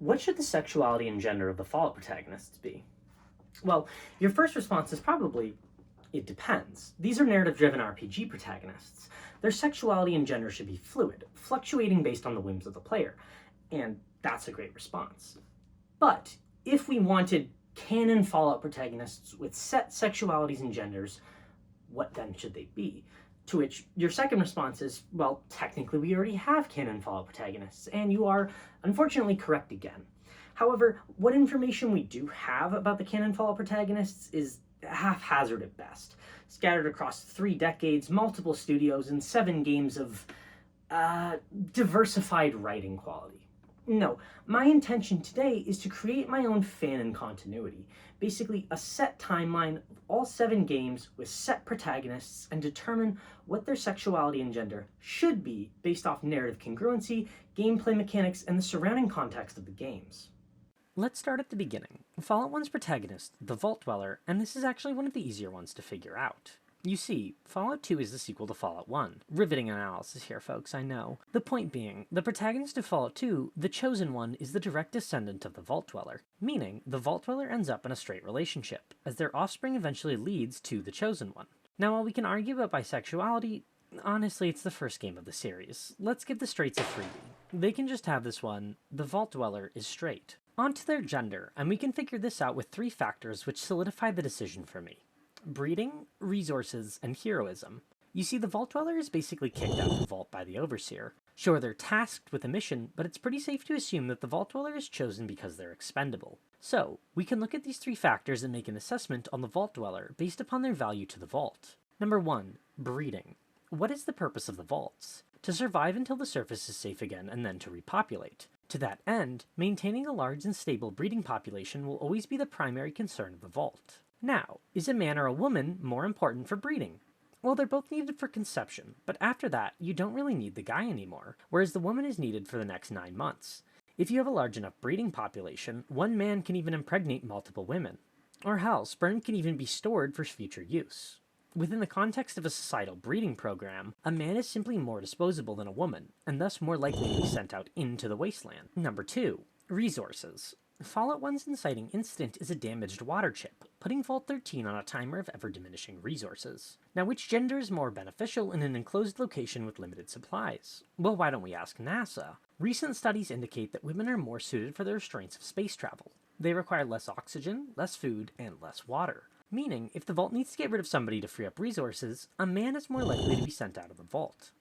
What should the sexuality and gender of the Fallout protagonists be? Well, your first response is probably, it depends. These are narrative-driven RPG protagonists. Their sexuality and gender should be fluid, fluctuating based on the whims of the player. And that's a great response. But if we wanted canon Fallout protagonists with set sexualities and genders, what then should they be? To which your second response is, well, technically we already have canon Fallout protagonists, and you are unfortunately correct again. However, what information we do have about the canon Fallout protagonists is haphazard at best, scattered across 3 decades, multiple studios, and 7 games of diversified writing quality. No, my intention today is to create my own fanon continuity, basically a set timeline of all 7 games with set protagonists, and determine what their sexuality and gender should be based off narrative congruency, gameplay mechanics, and the surrounding context of the games. Let's start at the beginning. Fallout 1's protagonist, the Vault Dweller, and this is actually one of the easier ones to figure out. You see, Fallout 2 is the sequel to Fallout 1. Riveting analysis here, folks, I know. The point being, the protagonist of Fallout 2, the Chosen One, is the direct descendant of the Vault Dweller, meaning the Vault Dweller ends up in a straight relationship, as their offspring eventually leads to the Chosen One. Now, while we can argue about bisexuality, honestly, it's the first game of the series. Let's give the straights a freebie. They can just have this one: the Vault Dweller is straight. On to their gender, and we can figure this out with 3 factors which solidify the decision for me: breeding, resources, and heroism. You see, the Vault Dweller is basically kicked out of the vault by the Overseer. Sure, they're tasked with a mission, but it's pretty safe to assume that the Vault Dweller is chosen because they're expendable. So, we can look at these 3 factors and make an assessment on the Vault Dweller based upon their value to the vault. Number 1. Breeding. What is the purpose of the vaults? To survive until the surface is safe again and then to repopulate. To that end, maintaining a large and stable breeding population will always be the primary concern of the vault. Now, is a man or a woman more important for breeding? Well, they're both needed for conception, but after that, you don't really need the guy anymore, whereas the woman is needed for the next 9 months. If you have a large enough breeding population, one man can even impregnate multiple women. Or hell, sperm can even be stored for future use. Within the context of a societal breeding program, a man is simply more disposable than a woman, and thus more likely to be sent out into the wasteland. Number 2. Resources. Fallout 1's inciting instant is a damaged water chip, putting Vault 13 on a timer of ever-diminishing resources. Now, which gender is more beneficial in an enclosed location with limited supplies? Well, why don't we ask NASA? Recent studies indicate that women are more suited for the restraints of space travel. They require less oxygen, less food, and less water. Meaning, if the vault needs to get rid of somebody to free up resources, a man is more likely to be sent out of the vault.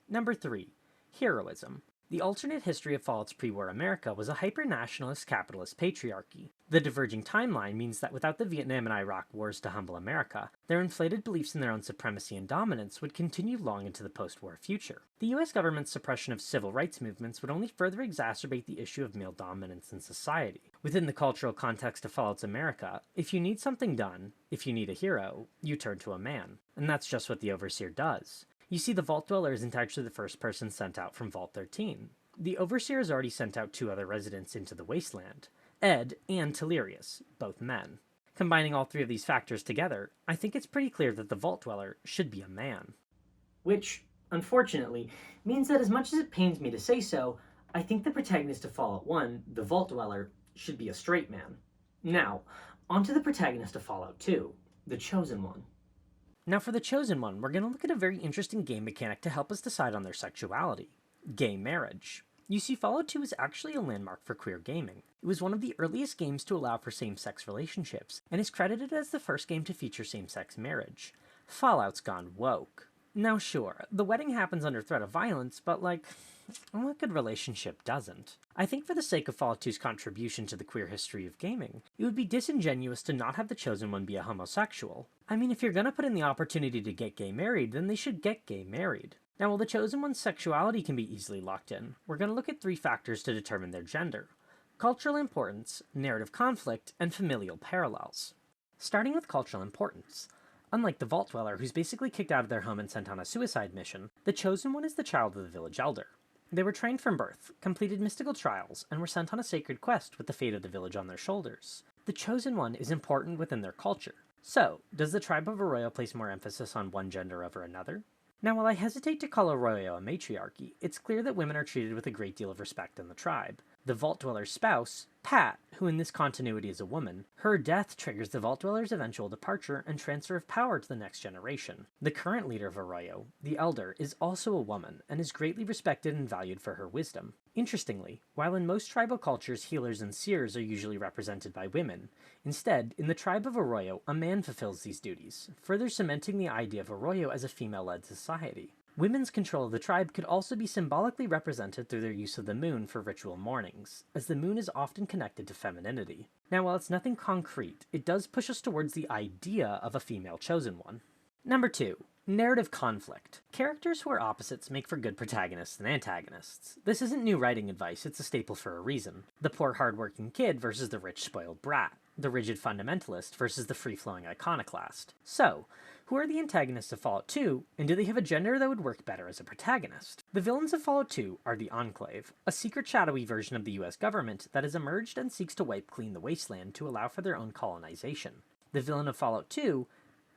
Number 3. Heroism. The alternate history of Fallout's pre-war America was a hyper-nationalist capitalist patriarchy. The diverging timeline means that without the Vietnam and Iraq wars to humble America, their inflated beliefs in their own supremacy and dominance would continue long into the post-war future. The US government's suppression of civil rights movements would only further exacerbate the issue of male dominance in society. Within the cultural context of Fallout's America, if you need something done, if you need a hero, you turn to a man. And that's just what the Overseer does. You see, the Vault Dweller isn't actually the first person sent out from Vault 13. The Overseer has already sent out 2 other residents into the wasteland, Ed and Telerius, both men. Combining all 3 of these factors together, I think it's pretty clear that the Vault Dweller should be a man. Which, unfortunately, means that as much as it pains me to say so, I think the protagonist of Fallout 1, the Vault Dweller, should be a straight man. Now, onto the protagonist of Fallout 2, the Chosen One. Now for the Chosen One, we're going to look at a very interesting game mechanic to help us decide on their sexuality: gay marriage. You see, Fallout 2 is actually a landmark for queer gaming. It was one of the earliest games to allow for same-sex relationships, and is credited as the first game to feature same-sex marriage. Fallout's gone woke. Now sure, the wedding happens under threat of violence, but like, what good relationship doesn't? I think for the sake of Fallout 2's contribution to the queer history of gaming, it would be disingenuous to not have the Chosen One be a homosexual. I mean, if you're gonna put in the opportunity to get gay married, then they should get gay married. Now, while the Chosen One's sexuality can be easily locked in, we're gonna look at 3 factors to determine their gender: cultural importance, narrative conflict, and familial parallels. Starting with cultural importance. Unlike the Vault Dweller, who's basically kicked out of their home and sent on a suicide mission, the Chosen One is the child of the village elder. They were trained from birth, completed mystical trials, and were sent on a sacred quest with the fate of the village on their shoulders. The Chosen One is important within their culture. So, does the tribe of Arroyo place more emphasis on one gender over another? Now, while I hesitate to call Arroyo a matriarchy, it's clear that women are treated with a great deal of respect in the tribe. The Vault Dweller's spouse, Pat, who in this continuity is a woman, her death triggers the Vault Dweller's eventual departure and transfer of power to the next generation. The current leader of Arroyo, the Elder, is also a woman and is greatly respected and valued for her wisdom. Interestingly, while in most tribal cultures healers and seers are usually represented by women, instead, in the tribe of Arroyo, a man fulfills these duties, further cementing the idea of Arroyo as a female-led society. Women's control of the tribe could also be symbolically represented through their use of the moon for ritual mournings, as the moon is often connected to femininity. Now, while it's nothing concrete, it does push us towards the idea of a female chosen one. Number 2. Narrative conflict. Characters who are opposites make for good protagonists and antagonists. This isn't new writing advice, it's a staple for a reason. The poor hardworking kid versus the rich spoiled brat. The rigid fundamentalist versus the free-flowing iconoclast. So, who are the antagonists of Fallout 2, and do they have a gender that would work better as a protagonist? The villains of Fallout 2 are the Enclave, a secret shadowy version of the US government that has emerged and seeks to wipe clean the wasteland to allow for their own colonization. The villain of Fallout 2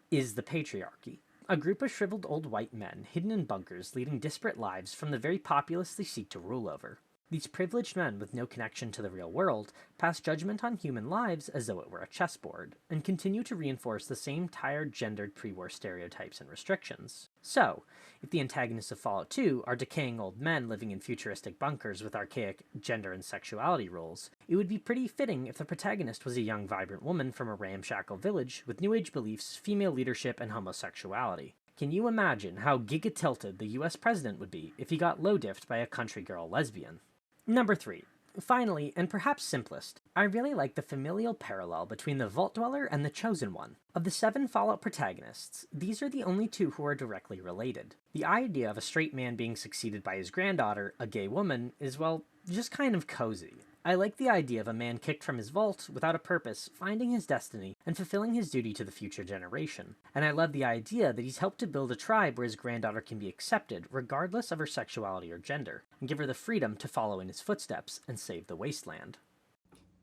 is the Patriarchy, a group of shriveled old white men hidden in bunkers leading disparate lives from the very populace they seek to rule over. These privileged men with no connection to the real world pass judgment on human lives as though it were a chessboard, and continue to reinforce the same tired, gendered pre-war stereotypes and restrictions. So, if the antagonists of Fallout 2 are decaying old men living in futuristic bunkers with archaic gender and sexuality roles, it would be pretty fitting if the protagonist was a young, vibrant woman from a ramshackle village with New Age beliefs, female leadership, and homosexuality. Can you imagine how giga-tilted the US president would be if he got low-diffed by a country girl lesbian? Number 3. Finally, and perhaps simplest, I really like the familial parallel between the Vault Dweller and the Chosen One. Of the 7 Fallout protagonists, these are the only 2 who are directly related. The idea of a straight man being succeeded by his granddaughter, a gay woman, is, well, just kind of cozy. I like the idea of a man kicked from his vault, without a purpose, finding his destiny, and fulfilling his duty to the future generation. And I love the idea that he's helped to build a tribe where his granddaughter can be accepted, regardless of her sexuality or gender, and give her the freedom to follow in his footsteps and save the wasteland.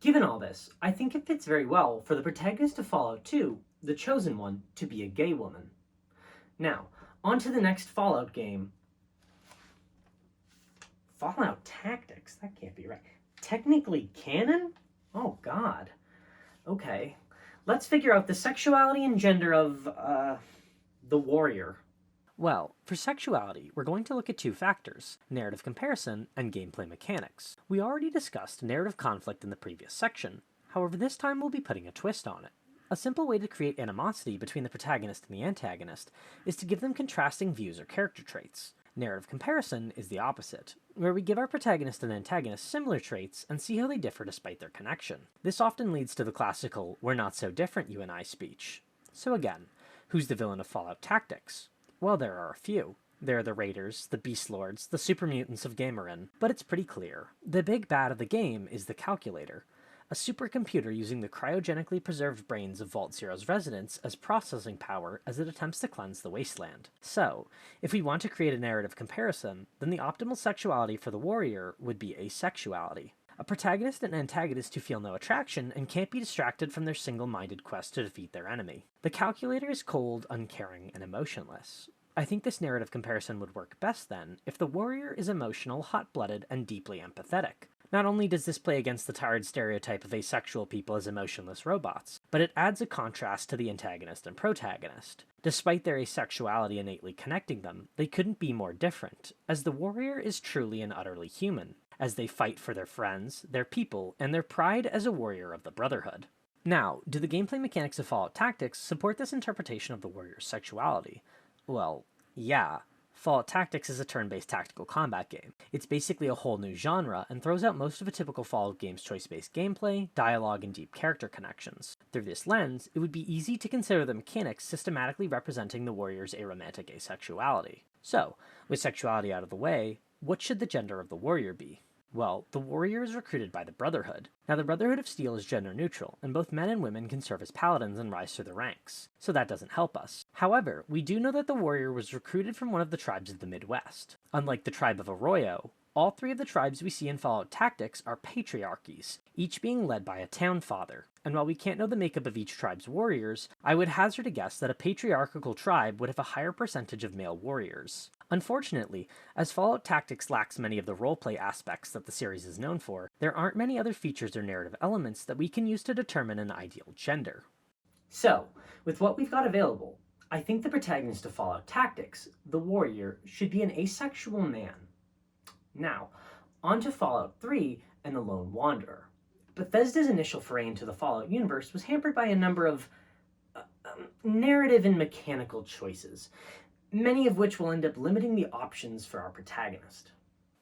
Given all this, I think it fits very well for the protagonist of Fallout 2, the Chosen One, to be a gay woman. Now, on to the next Fallout game. Fallout Tactics? That can't be right. Technically canon? Oh god. Okay. Let's figure out the sexuality and gender of, the warrior. Well, for sexuality, we're going to look at 2 factors, narrative comparison and gameplay mechanics. We already discussed narrative conflict in the previous section, however this time we'll be putting a twist on it. A simple way to create animosity between the protagonist and the antagonist is to give them contrasting views or character traits. Narrative comparison is the opposite, where we give our protagonist and antagonist similar traits and see how they differ despite their connection. This often leads to the classical, "we're not so different, you and I" speech. So again, who's the villain of Fallout Tactics? Well, there are a few. There are the Raiders, the Beast Lords, the Super Mutants of Gamerin, but it's pretty clear. The big bad of the game is the Calculator, a supercomputer using the cryogenically preserved brains of Vault Zero's residents as processing power as it attempts to cleanse the wasteland. So, if we want to create a narrative comparison, then the optimal sexuality for the warrior would be asexuality. A protagonist and antagonist who feel no attraction and can't be distracted from their single-minded quest to defeat their enemy. The Calculator is cold, uncaring, and emotionless. I think this narrative comparison would work best then if the warrior is emotional, hot-blooded, and deeply empathetic. Not only does this play against the tired stereotype of asexual people as emotionless robots, but it adds a contrast to the antagonist and protagonist. Despite their asexuality innately connecting them, they couldn't be more different, as the warrior is truly and utterly human, as they fight for their friends, their people, and their pride as a warrior of the Brotherhood. Now, do the gameplay mechanics of Fallout Tactics support this interpretation of the warrior's sexuality? Well, yeah. Fallout Tactics is a turn-based tactical combat game. It's basically a whole new genre, and throws out most of a typical Fallout game's choice-based gameplay, dialogue, and deep character connections. Through this lens, it would be easy to consider the mechanics systematically representing the warrior's aromantic asexuality. So, with sexuality out of the way, what should the gender of the warrior be? Well, the warrior is recruited by the Brotherhood. Now, the Brotherhood of Steel is gender neutral, and both men and women can serve as paladins and rise through the ranks, so that doesn't help us. However, we do know that the warrior was recruited from one of the tribes of the Midwest. Unlike the tribe of Arroyo, all three of the tribes we see in Fallout Tactics are patriarchies, each being led by a town father. And while we can't know the makeup of each tribe's warriors, I would hazard a guess that a patriarchal tribe would have a higher percentage of male warriors. Unfortunately, as Fallout Tactics lacks many of the roleplay aspects that the series is known for, there aren't many other features or narrative elements that we can use to determine an ideal gender. So, with what we've got available, I think the protagonist of Fallout Tactics, the warrior, should be an asexual man. Now, on to Fallout 3 and the Lone Wanderer. Bethesda's initial foray into the Fallout universe was hampered by a number of narrative and mechanical choices, many of which will end up limiting the options for our protagonist.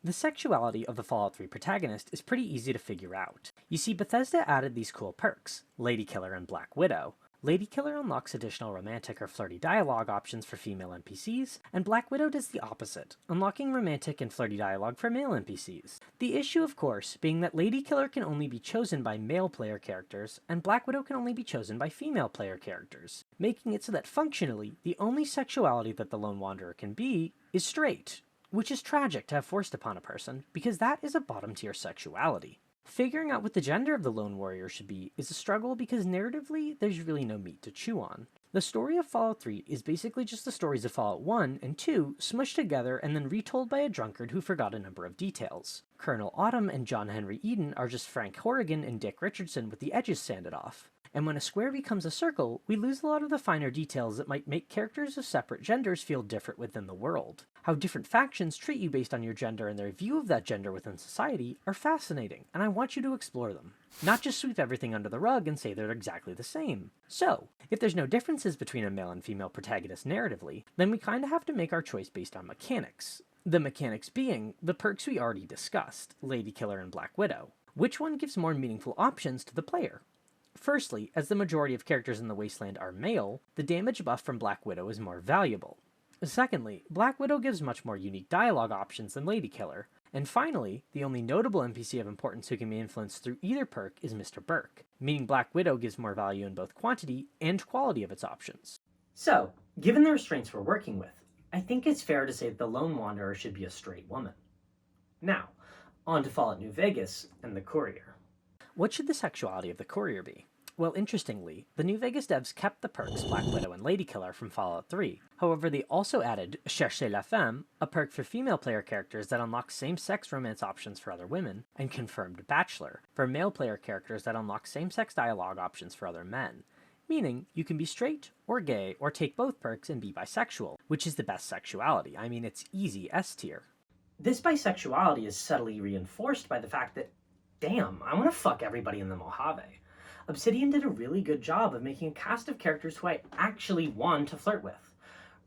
The sexuality of the Fallout 3 protagonist is pretty easy to figure out. You see, Bethesda added these cool perks, Lady Killer and Black Widow. Lady Killer unlocks additional romantic or flirty dialogue options for female NPCs, and Black Widow does the opposite, unlocking romantic and flirty dialogue for male NPCs. The issue, of course, being that Lady Killer can only be chosen by male player characters, and Black Widow can only be chosen by female player characters, making it so that functionally, the only sexuality that the Lone Wanderer can be is straight, which is tragic to have forced upon a person, because that is a bottom-tier sexuality. Figuring out what the gender of the Lone Warrior should be is a struggle because narratively, there's really no meat to chew on. The story of Fallout 3 is basically just the stories of Fallout 1 and 2 smushed together and then retold by a drunkard who forgot a number of details. Colonel Autumn and John Henry Eden are just Frank Horrigan and Dick Richardson with the edges sanded off. And when a square becomes a circle, we lose a lot of the finer details that might make characters of separate genders feel different within the world. How different factions treat you based on your gender and their view of that gender within society are fascinating, and I want you to explore them. Not just sweep everything under the rug and say they're exactly the same. So, if there's no differences between a male and female protagonist narratively, then we kinda have to make our choice based on mechanics. The mechanics being the perks we already discussed, Lady Killer and Black Widow. Which one gives more meaningful options to the player? Firstly, as the majority of characters in the Wasteland are male, the damage buff from Black Widow is more valuable. Secondly, Black Widow gives much more unique dialogue options than Lady Killer. And finally, the only notable NPC of importance who can be influenced through either perk is Mr. Burke, meaning Black Widow gives more value in both quantity and quality of its options. So, given the restraints we're working with, I think it's fair to say that the Lone Wanderer should be a straight woman. Now, on to Fallout New Vegas and the Courier. What should the sexuality of the Courier be? Well, interestingly, the New Vegas devs kept the perks Black Widow and Lady Killer from Fallout 3. However, they also added Cherchez la Femme, a perk for female player characters that unlocks same-sex romance options for other women, and Confirmed Bachelor, for male player characters that unlock same-sex dialogue options for other men. Meaning, you can be straight, or gay, or take both perks and be bisexual, which is the best sexuality. I mean, it's easy S tier. This bisexuality is subtly reinforced by the fact that, damn, I want to fuck everybody in the Mojave. Obsidian did a really good job of making a cast of characters who I actually want to flirt with.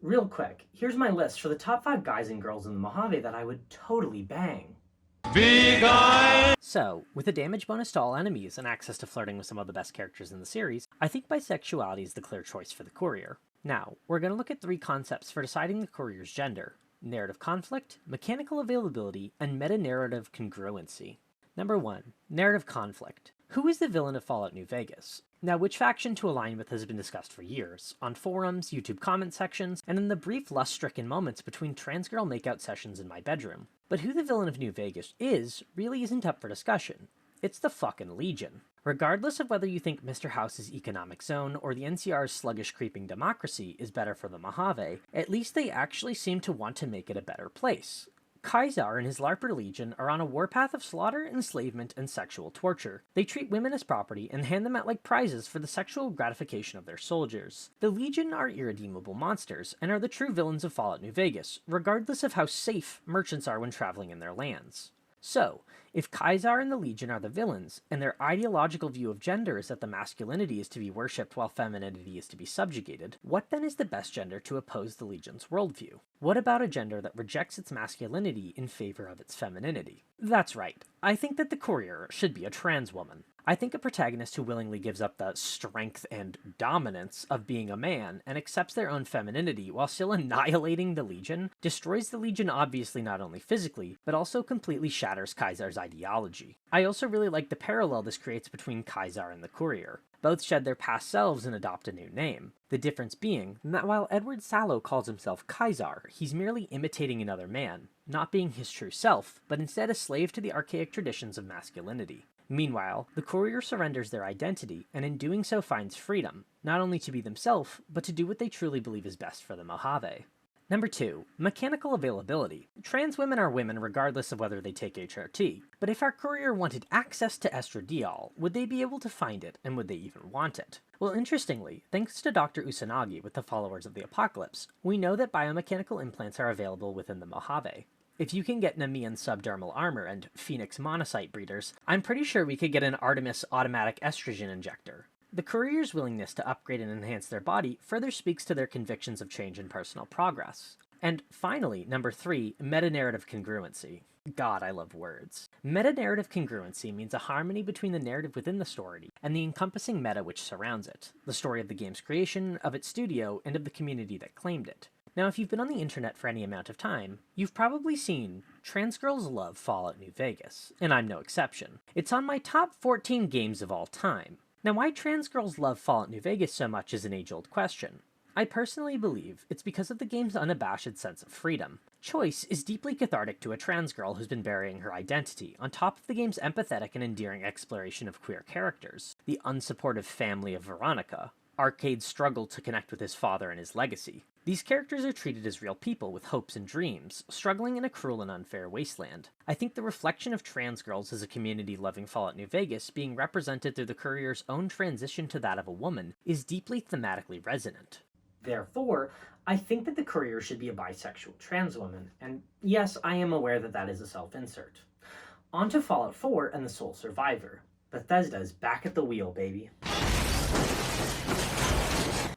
Real quick, here's my list for the top 5 guys and girls in the Mojave that I would totally bang. Big eye! So, with a damage bonus to all enemies and access to flirting with some of the best characters in the series, I think bisexuality is the clear choice for the Courier. Now, we're going to look at 3 concepts for deciding the Courier's gender: narrative conflict, mechanical availability, and meta-narrative congruency. Number 1. Narrative conflict. Who is the villain of Fallout New Vegas? Now, which faction to align with has been discussed for years, on forums, YouTube comment sections, and in the brief lust-stricken moments between trans-girl makeout sessions in my bedroom. But who the villain of New Vegas is really isn't up for discussion. It's the fucking Legion. Regardless of whether you think Mr. House's economic zone or the NCR's sluggish creeping democracy is better for the Mojave, at least they actually seem to want to make it a better place. Kaisar and his LARPer Legion are on a warpath of slaughter, enslavement, and sexual torture. They treat women as property and hand them out like prizes for the sexual gratification of their soldiers. The Legion are irredeemable monsters, and are the true villains of Fallout New Vegas, regardless of how safe merchants are when traveling in their lands. So, if Kaisar and the Legion are the villains, and their ideological view of gender is that the masculinity is to be worshipped while femininity is to be subjugated, what then is the best gender to oppose the Legion's worldview? What about a gender that rejects its masculinity in favor of its femininity? That's right, I think that the Courier should be a trans woman. I think a protagonist who willingly gives up the strength and dominance of being a man and accepts their own femininity while still annihilating the Legion destroys the Legion obviously not only physically, but also completely shatters Kaisar's ideology. I also really like the parallel this creates between Kaisar and the Courier. Both shed their past selves and adopt a new name. The difference being that while Edward Sallow calls himself Kaisar, he's merely imitating another man, not being his true self, but instead a slave to the archaic traditions of masculinity. Meanwhile, the Courier surrenders their identity, and in doing so finds freedom, not only to be themselves, but to do what they truly believe is best for the Mojave. Number 2. Mechanical availability. Trans women are women regardless of whether they take HRT, but if our Courier wanted access to estradiol, would they be able to find it, and would they even want it? Well, interestingly, thanks to Dr. Usanagi with the Followers of the Apocalypse, we know that biomechanical implants are available within the Mojave. If you can get Nemean subdermal armor and Phoenix monocyte breeders, I'm pretty sure we could get an Artemis automatic estrogen injector. The Courier's willingness to upgrade and enhance their body further speaks to their convictions of change and personal progress. And finally, number 3, meta-narrative congruency. God, I love words. Meta-narrative congruency means a harmony between the narrative within the story and the encompassing meta which surrounds it, the story of the game's creation, of its studio, and of the community that claimed it. Now, if you've been on the internet for any amount of time, you've probably seen Trans Girls Love Fallout New Vegas, and I'm no exception. It's on my top 14 games of all time. Now, why trans girls love Fallout New Vegas so much is an age-old question. I personally believe it's because of the game's unabashed sense of freedom. Choice is deeply cathartic to a trans girl who's been burying her identity, on top of the game's empathetic and endearing exploration of queer characters. The unsupportive family of Veronica, Arcade's struggle to connect with his father and his legacy. These characters are treated as real people with hopes and dreams, struggling in a cruel and unfair wasteland. I think the reflection of trans girls as a community loving Fallout New Vegas being represented through the Courier's own transition to that of a woman is deeply thematically resonant. Therefore, I think that the Courier should be a bisexual trans woman, and yes, I am aware that that is a self-insert. On to Fallout 4 and the Sole Survivor. Bethesda's back at the wheel, baby.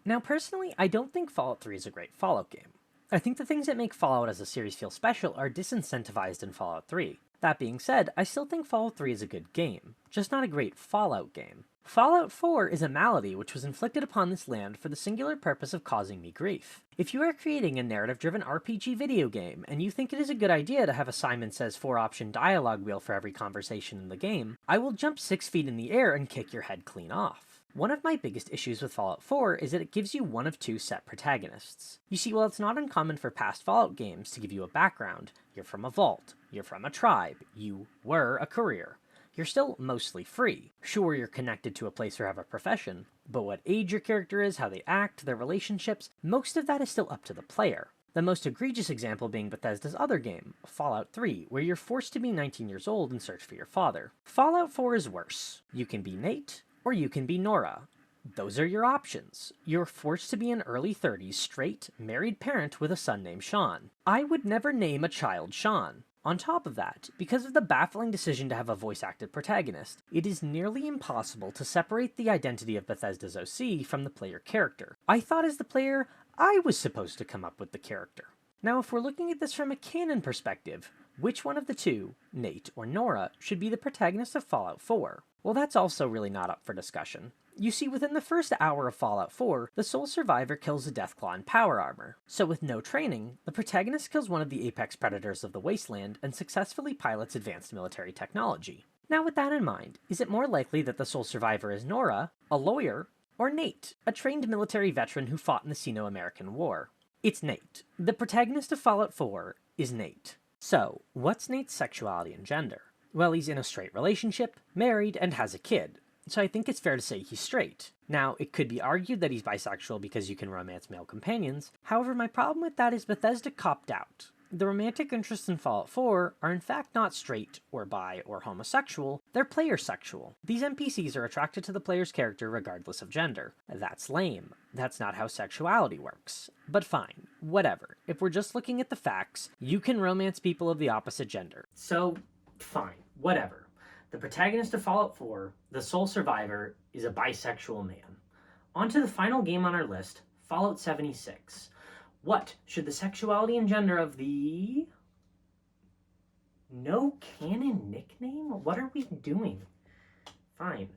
Now, personally, I don't think Fallout 3 is a great Fallout game. I think the things that make Fallout as a series feel special are disincentivized in Fallout 3. That being said, I still think Fallout 3 is a good game, just not a great Fallout game. Fallout 4 is a malady which was inflicted upon this land for the singular purpose of causing me grief. If you are creating a narrative-driven RPG video game, and you think it is a good idea to have a Simon Says 4-option dialogue wheel for every conversation in the game, I will jump 6 feet in the air and kick your head clean off. One of my biggest issues with Fallout 4 is that it gives you one of 2 set protagonists. You see, while it's not uncommon for past Fallout games to give you a background, you're from a vault, you're from a tribe, you were a courier. You're still mostly free. Sure, you're connected to a place or have a profession, but what age your character is, how they act, their relationships, most of that is still up to the player. The most egregious example being Bethesda's other game, Fallout 3, where you're forced to be 19 years old and search for your father. Fallout 4 is worse. You can be Nate, or you can be Nora. Those are your options. You're forced to be an early 30s, straight, married parent with a son named Sean. I would never name a child Sean. On top of that, because of the baffling decision to have a voice-acted protagonist, it is nearly impossible to separate the identity of Bethesda's OC from the player character. I thought as the player, I was supposed to come up with the character. Now, if we're looking at this from a canon perspective, which one of the two, Nate or Nora, should be the protagonist of Fallout 4? Well, that's also really not up for discussion. You see, within the first hour of Fallout 4, the sole survivor kills a Deathclaw in power armor. So with no training, the protagonist kills one of the apex predators of the wasteland and successfully pilots advanced military technology. Now with that in mind, is it more likely that the sole survivor is Nora, a lawyer, or Nate, a trained military veteran who fought in the Sino-American War? It's Nate. The protagonist of Fallout 4 is Nate. So, what's Nate's sexuality and gender? Well, he's in a straight relationship, married, and has a kid. So I think it's fair to say he's straight. Now, it could be argued that he's bisexual because you can romance male companions. However, my problem with that is Bethesda copped out. The romantic interests in Fallout 4 are in fact not straight, or bi, or homosexual, they're player-sexual. These NPCs are attracted to the player's character regardless of gender. That's lame. That's not how sexuality works. But fine, whatever. If we're just looking at the facts, you can romance people of the opposite gender. So, fine, whatever. The protagonist of Fallout 4, the sole survivor, is a bisexual man. On to the final game on our list, Fallout 76. What should the sexuality and gender of the... No canon nickname? What are we doing? Fine.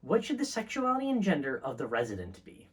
What should the sexuality and gender of the resident be?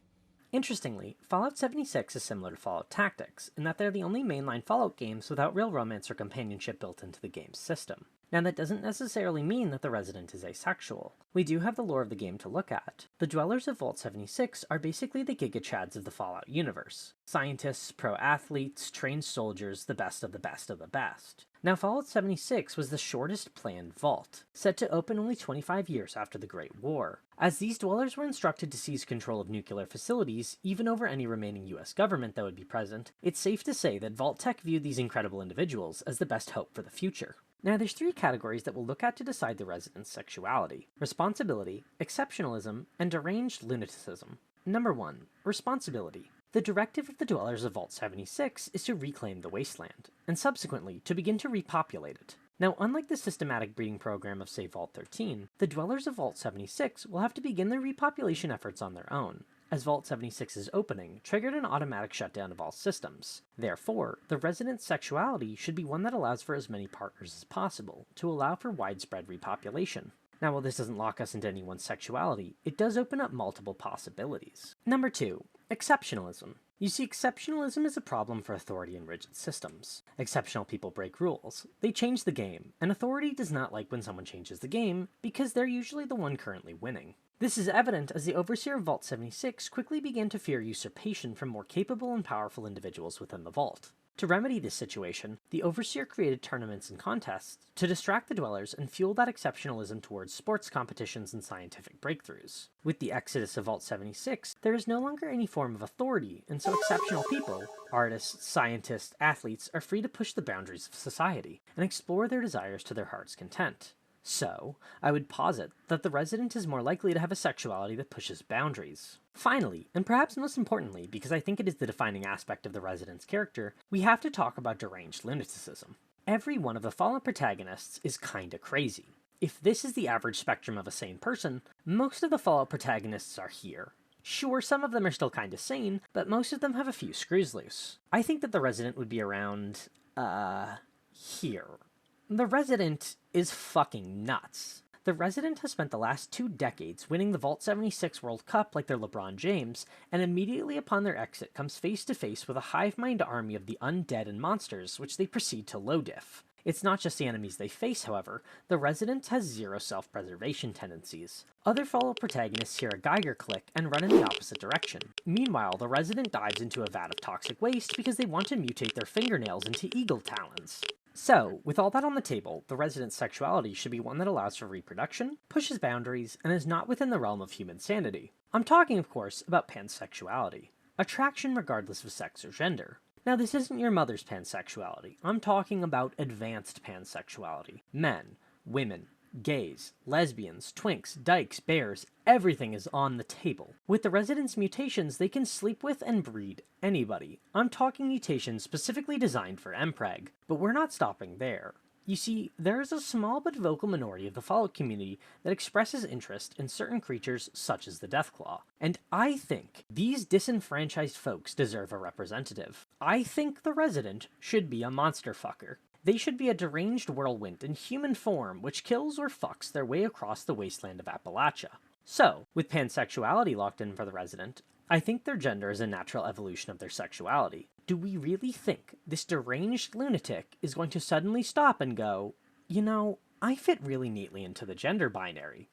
Interestingly, Fallout 76 is similar to Fallout Tactics, in that they're the only mainline Fallout games without real romance or companionship built into the game's system. Now, that doesn't necessarily mean that the resident is asexual. We do have the lore of the game to look at. The dwellers of Vault 76 are basically the Giga Chads of the Fallout universe. Scientists, pro athletes, trained soldiers, the best of the best of the best. Now, Fallout 76 was the shortest planned vault, set to open only 25 years after the Great War. As these dwellers were instructed to seize control of nuclear facilities, even over any remaining US government that would be present, it's safe to say that Vault Tech viewed these incredible individuals as the best hope for the future. Now, there's 3 categories that we'll look at to decide the resident's sexuality: responsibility, exceptionalism, and deranged lunaticism. Number 1. Responsibility. The directive of the dwellers of Vault 76 is to reclaim the wasteland, and subsequently to begin to repopulate it. Now, unlike the systematic breeding program of, say, Vault 13, the dwellers of Vault 76 will have to begin their repopulation efforts on their own, as Vault 76's opening triggered an automatic shutdown of all systems. Therefore, the resident's sexuality should be one that allows for as many partners as possible, to allow for widespread repopulation. Now, while this doesn't lock us into anyone's sexuality, it does open up multiple possibilities. Number 2. Exceptionalism. You see, exceptionalism is a problem for authority in rigid systems. Exceptional people break rules. They change the game, and authority does not like when someone changes the game, because they're usually the one currently winning. This is evident as the Overseer of Vault 76 quickly began to fear usurpation from more capable and powerful individuals within the vault. To remedy this situation, the Overseer created tournaments and contests to distract the dwellers and fuel that exceptionalism towards sports competitions and scientific breakthroughs. With the exodus of Vault 76, there is no longer any form of authority, and so exceptional people, artists, scientists, athletes, are free to push the boundaries of society and explore their desires to their heart's content. So, I would posit that the resident is more likely to have a sexuality that pushes boundaries. Finally, and perhaps most importantly, because I think it is the defining aspect of the resident's character, we have to talk about deranged lunaticism. Every one of the Fallout protagonists is kinda crazy. If this is the average spectrum of a sane person, most of the Fallout protagonists are here. Sure, some of them are still kinda sane, but most of them have a few screws loose. I think that the resident would be around, here. The resident is fucking nuts. The resident has spent the last 2 decades winning the Vault 76 World Cup like they're LeBron James, and immediately upon their exit comes face to face with a hive-mind army of the undead and monsters, which they proceed to low-diff. It's not just the enemies they face, however. The resident has 0 self-preservation tendencies. Other Fallout protagonists hear a Geiger click and run in the opposite direction. Meanwhile, the resident dives into a vat of toxic waste because they want to mutate their fingernails into eagle talons. So, with all that on the table, the resident's sexuality should be one that allows for reproduction, pushes boundaries, and is not within the realm of human sanity. I'm talking, of course, about pansexuality. Attraction regardless of sex or gender. Now, this isn't your mother's pansexuality. I'm talking about advanced pansexuality. Men, women, gays, lesbians, twinks, dykes, bears, everything is on the table. With the resident's mutations, they can sleep with and breed anybody. I'm talking mutations specifically designed for MPreg, but we're not stopping there. You see, there is a small but vocal minority of the Fallout community that expresses interest in certain creatures such as the Deathclaw, and I think these disenfranchised folks deserve a representative. I think the resident should be a monster fucker. They should be a deranged whirlwind in human form which kills or fucks their way across the wasteland of Appalachia. So, with pansexuality locked in for the resident, I think their gender is a natural evolution of their sexuality. Do we really think this deranged lunatic is going to suddenly stop and go, you know, I fit really neatly into the gender binary?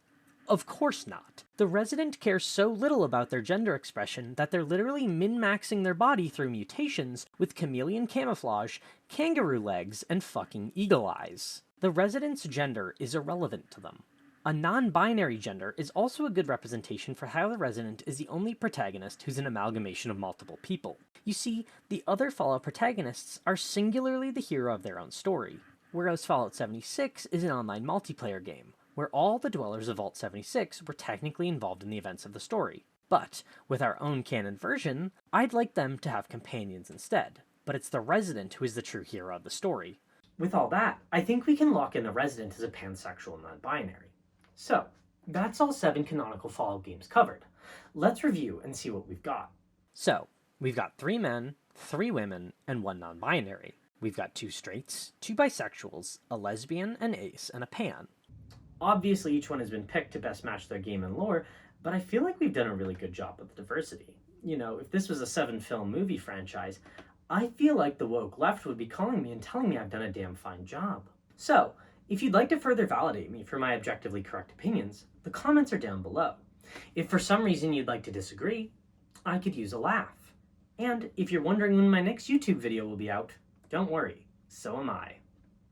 Of course not. The resident cares so little about their gender expression that they're literally min-maxing their body through mutations with chameleon camouflage, kangaroo legs, and fucking eagle eyes. The resident's gender is irrelevant to them. A non-binary gender is also a good representation for how the resident is the only protagonist who's an amalgamation of multiple people. You see, the other Fallout protagonists are singularly the hero of their own story, whereas Fallout 76 is an online multiplayer game, where all the dwellers of Vault 76 were technically involved in the events of the story. But, with our own canon version, I'd like them to have companions instead, but it's the resident who is the true hero of the story. With all that, I think we can lock in the resident as a pansexual non-binary. So, that's all 7 canonical Fallout games covered. Let's review and see what we've got. So, we've got 3 men, 3 women, and 1 non-binary. We've got 2 straights, 2 bisexuals, a lesbian, an ace, and a pan. Obviously, each one has been picked to best match their game and lore, but I feel like we've done a really good job with diversity. You know, if this was a 7-film movie franchise, I feel like the woke left would be calling me and telling me I've done a damn fine job. So, If you'd like to further validate me for my objectively correct opinions, the comments are down below. If for some reason you'd like to disagree, I could use a laugh. And if you're wondering when my next YouTube video will be out, don't worry, so am I.